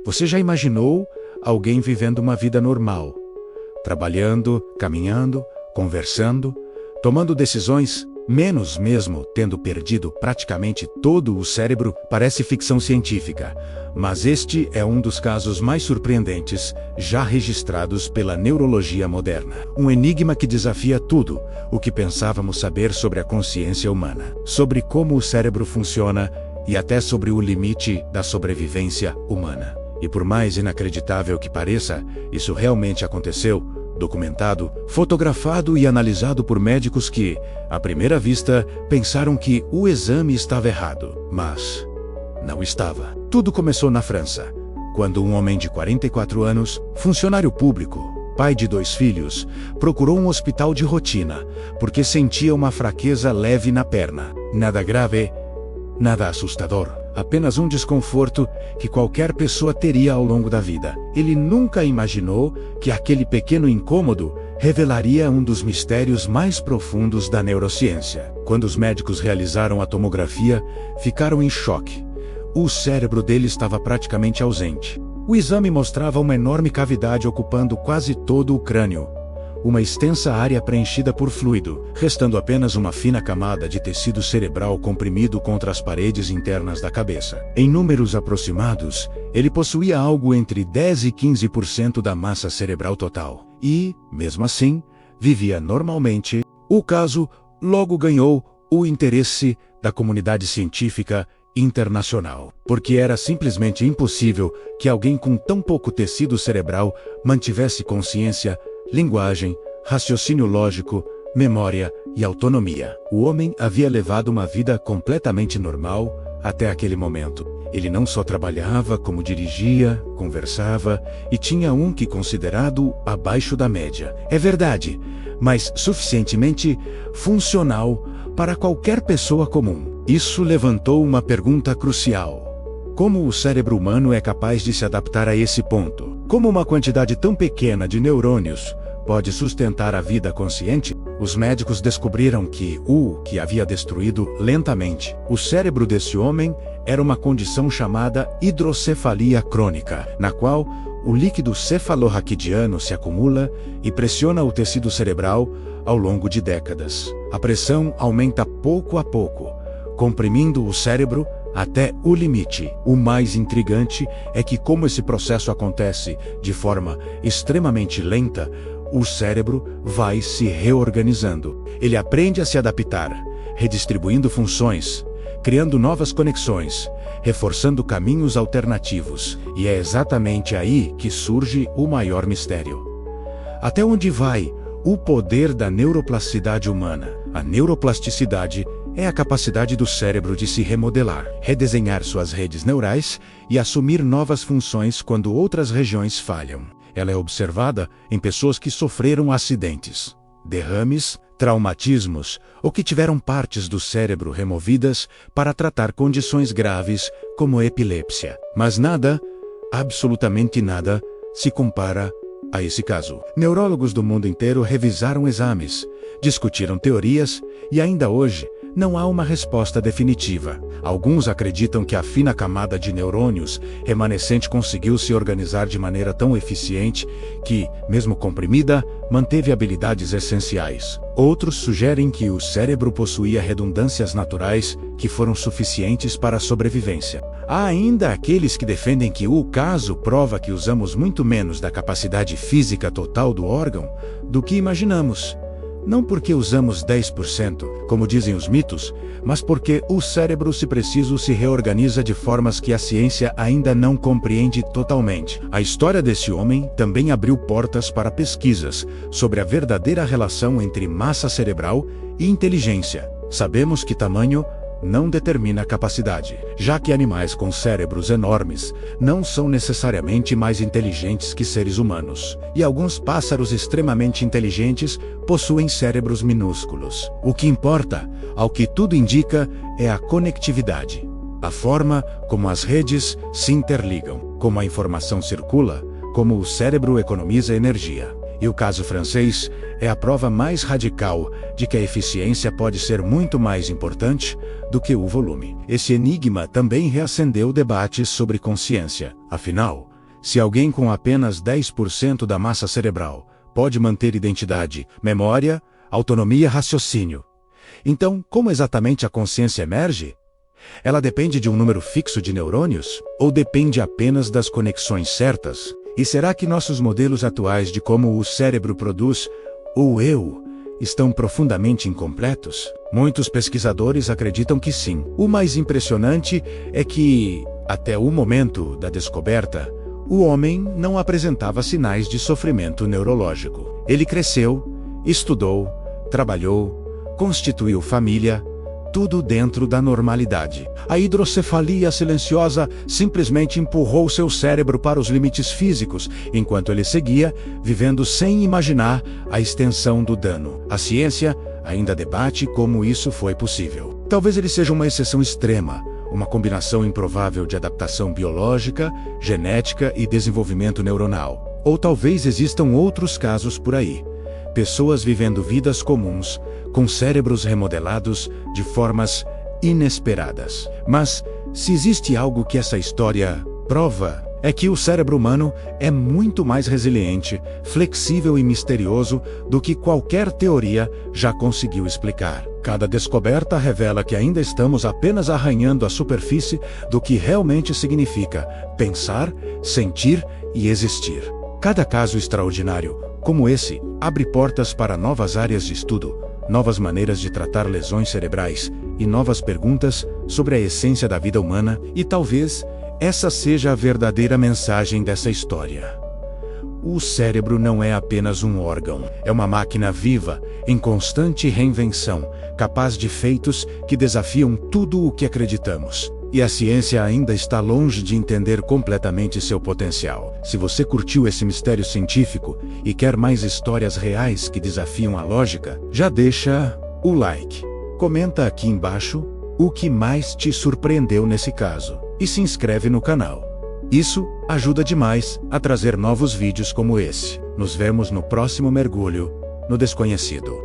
Você já imaginou alguém vivendo uma vida normal? Trabalhando, caminhando, conversando, tomando decisões, menos mesmo tendo perdido praticamente todo o cérebro? Parece ficção científica, mas este é um dos casos mais surpreendentes já registrados pela neurologia moderna. Um enigma que desafia tudo o que pensávamos saber sobre a consciência humana, sobre como o cérebro funciona e até sobre o limite da sobrevivência humana. E por mais inacreditável que pareça, isso realmente aconteceu, documentado, fotografado e analisado por médicos que, à primeira vista, pensaram que o exame estava errado. Mas não estava. Tudo começou na França, quando um homem de 44 anos, funcionário público, pai de 2 filhos, procurou um hospital de rotina, porque sentia uma fraqueza leve na perna. Nada grave, nada assustador. Apenas um desconforto que qualquer pessoa teria ao longo da vida. Ele nunca imaginou que aquele pequeno incômodo revelaria um dos mistérios mais profundos da neurociência. Quando os médicos realizaram a tomografia, ficaram em choque. O cérebro dele estava praticamente ausente. O exame mostrava uma enorme cavidade ocupando quase todo o crânio. Uma extensa área preenchida por fluido, restando apenas uma fina camada de tecido cerebral comprimido contra as paredes internas da cabeça. Em números aproximados, ele possuía algo entre 10 e 15% da massa cerebral total. E, mesmo assim, vivia normalmente. O caso logo ganhou o interesse da comunidade científica internacional, porque era simplesmente impossível que alguém com tão pouco tecido cerebral mantivesse consciência, linguagem, raciocínio lógico, memória e autonomia. O homem havia levado uma vida completamente normal até aquele momento. Ele não só trabalhava, como dirigia, conversava e tinha um QI considerado abaixo da média. É verdade, mas suficientemente funcional para qualquer pessoa comum. Isso levantou uma pergunta crucial. Como o cérebro humano é capaz de se adaptar a esse ponto? Como uma quantidade tão pequena de neurônios pode sustentar a vida consciente? Os médicos descobriram que o que havia destruído lentamente o cérebro desse homem era uma condição chamada hidrocefalia crônica, na qual o líquido cefalorraquidiano se acumula e pressiona o tecido cerebral ao longo de décadas. A pressão aumenta pouco a pouco, comprimindo o cérebro até o limite. O mais intrigante é que, como esse processo acontece de forma extremamente lenta, o cérebro vai se reorganizando. Ele aprende a se adaptar, redistribuindo funções, criando novas conexões, reforçando caminhos alternativos. E é exatamente aí que surge o maior mistério. Até onde vai o poder da neuroplasticidade humana? A neuroplasticidade é a capacidade do cérebro de se remodelar, redesenhar suas redes neurais e assumir novas funções quando outras regiões falham. Ela é observada em pessoas que sofreram acidentes, derrames, traumatismos ou que tiveram partes do cérebro removidas para tratar condições graves como epilepsia. Mas nada, absolutamente nada, se compara a esse caso. Neurólogos do mundo inteiro revisaram exames, discutiram teorias e ainda hoje não há uma resposta definitiva. Alguns acreditam que a fina camada de neurônios remanescente conseguiu se organizar de maneira tão eficiente que, mesmo comprimida, manteve habilidades essenciais. Outros sugerem que o cérebro possuía redundâncias naturais que foram suficientes para a sobrevivência. Há ainda aqueles que defendem que o caso prova que usamos muito menos da capacidade física total do órgão do que imaginamos. Não porque usamos 10%, como dizem os mitos, mas porque o cérebro, se preciso, se reorganiza de formas que a ciência ainda não compreende totalmente. A história desse homem também abriu portas para pesquisas sobre a verdadeira relação entre massa cerebral e inteligência. Sabemos que tamanho não determina capacidade, já que animais com cérebros enormes não são necessariamente mais inteligentes que seres humanos. E alguns pássaros extremamente inteligentes possuem cérebros minúsculos. O que importa, ao que tudo indica, é a conectividade. A forma como as redes se interligam, como a informação circula, como o cérebro economiza energia. E o caso francês é a prova mais radical de que a eficiência pode ser muito mais importante do que o volume. Esse enigma também reacendeu debates sobre consciência. Afinal, Se alguém com apenas 10% da massa cerebral pode manter identidade, memória, autonomia, raciocínio, então como exatamente a consciência emerge? Ela depende de um número fixo de neurônios? Ou depende apenas das conexões certas? E será que nossos modelos atuais de como o cérebro produz o eu estão profundamente incompletos? Muitos pesquisadores acreditam que sim. O mais impressionante é que, até o momento da descoberta, o homem não apresentava sinais de sofrimento neurológico. Ele cresceu, estudou, trabalhou, constituiu família, tudo dentro da normalidade. A hidrocefalia silenciosa simplesmente empurrou seu cérebro para os limites físicos, enquanto ele seguia, vivendo sem imaginar a extensão do dano. A ciência ainda debate como isso foi possível. Talvez ele seja uma exceção extrema, uma combinação improvável de adaptação biológica, genética e desenvolvimento neuronal. Ou talvez existam outros casos por aí. Pessoas vivendo vidas comuns, com cérebros remodelados de formas inesperadas. Mas, se existe algo que essa história prova, é que o cérebro humano é muito mais resiliente, flexível e misterioso do que qualquer teoria já conseguiu explicar. Cada descoberta revela que ainda estamos apenas arranhando a superfície do que realmente significa pensar, sentir e existir. Cada caso extraordinário, como esse, abre portas para novas áreas de estudo, novas maneiras de tratar lesões cerebrais e novas perguntas sobre a essência da vida humana, e talvez essa seja a verdadeira mensagem dessa história. O cérebro não é apenas um órgão, é uma máquina viva, em constante reinvenção, capaz de feitos que desafiam tudo o que acreditamos. E a ciência ainda está longe de entender completamente seu potencial. Se você curtiu esse mistério científico e quer mais histórias reais que desafiam a lógica, já deixa o like. Comenta aqui embaixo o que mais te surpreendeu nesse caso e se inscreve no canal. Isso ajuda demais a trazer novos vídeos como esse. Nos vemos no próximo mergulho no desconhecido.